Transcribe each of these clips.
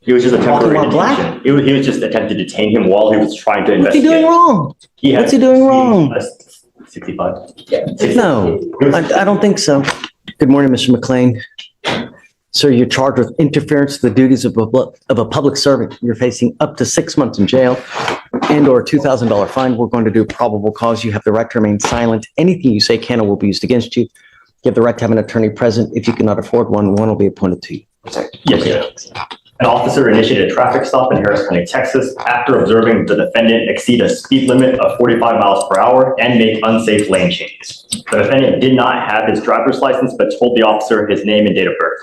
It was just a temporary Walking while detention. He was just attempting to detain him while he was trying to What's he investigate. doing wrong? What's he doing wrong? 65. No, I don't think so. Good morning, Mr. McLean. Sir, you're charged with interference with the duties of a public servant. You're facing up to 6 months in jail and/or a $2,000 fine. We're going to do probable cause. You have the right to remain silent. Anything you say can or will be used against you. You have the right to have an attorney present. If you cannot afford one, one will be appointed to you. Yes. An officer initiated a traffic stop in Harris County, Texas, after observing the defendant exceed a speed limit of 45 miles per hour and make unsafe lane changes. The defendant did not have his driver's license, but told the officer his name and date of birth.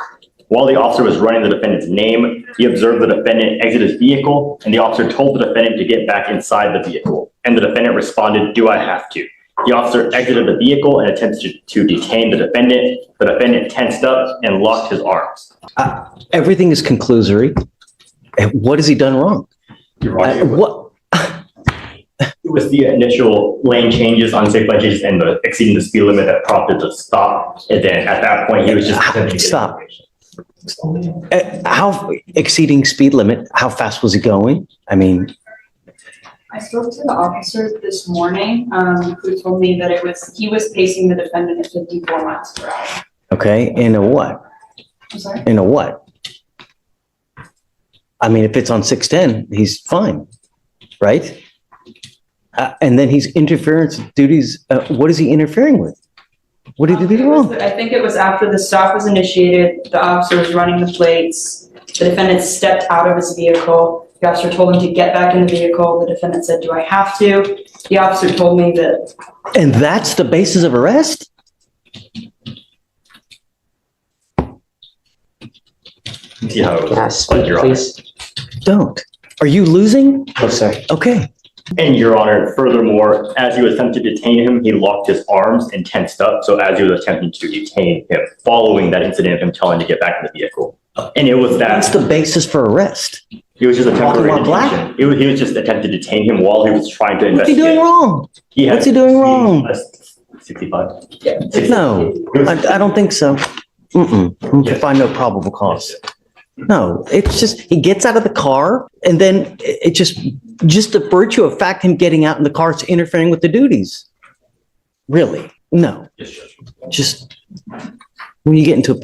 While the officer was running the defendant's name, he observed the defendant exit his vehicle, and the officer told the defendant to get back inside the vehicle. And the defendant responded, "Do I have to?" The officer exited the vehicle and attempted to detain the defendant. The defendant tensed up and locked his arms. Everything is conclusory. What has he done wrong? You're right. What? It was the initial lane changes, unsafe lane changes, and the exceeding the speed limit that prompted the stop. And then at that point, he was just attempting to get Stop. information. How exceeding speed limit? How fast was he going? I mean, I spoke to the officer this morning, who told me that he was pacing the defendant at 54 miles per hour. okay, in a what? I'm sorry? In a what? I mean, if it's on 610, he's fine, right? And then he's interference duties. What is he interfering with? What did he do wrong? I think it was after the stop was initiated, the officer was running the plates. The defendant stepped out of his vehicle. The officer told him to get back in the vehicle. The defendant said, "Do I have to?" The officer told me that. And that's the basis of arrest? See how it Can I was. speak, Your Honor. please? Don't. Are you losing? No, sir. Okay. And Your Honor, furthermore, as he was attempting to detain him, he locked his arms and tensed up. So as he was attempting to detain him, following that incident of him telling him to get back in the vehicle. And it was That's that, the basis for arrest. it was just a temporary Walking while detention. He was just attempting to detain him while he was trying to What's he investigate. doing wrong? What's he doing wrong? 65. No, I don't think so. Mm-mm. Yes. Find no probable cause. No, it's just, he gets out of the car and then it just the virtue of fact, him getting out in the car is interfering with the duties. Really? No, just when you get into,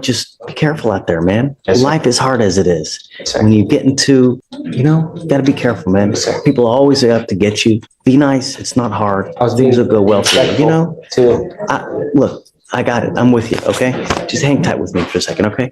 just be careful out there, man. Yes, sir. Life is hard as it is. Yes, sir. When you get into, you gotta be careful, man. Yes, sir. People are always out to get you. Be nice. It's not hard. I was Things will go well for you, To Look, I got it. I'm with you, okay? Just hang tight with me for a second, okay?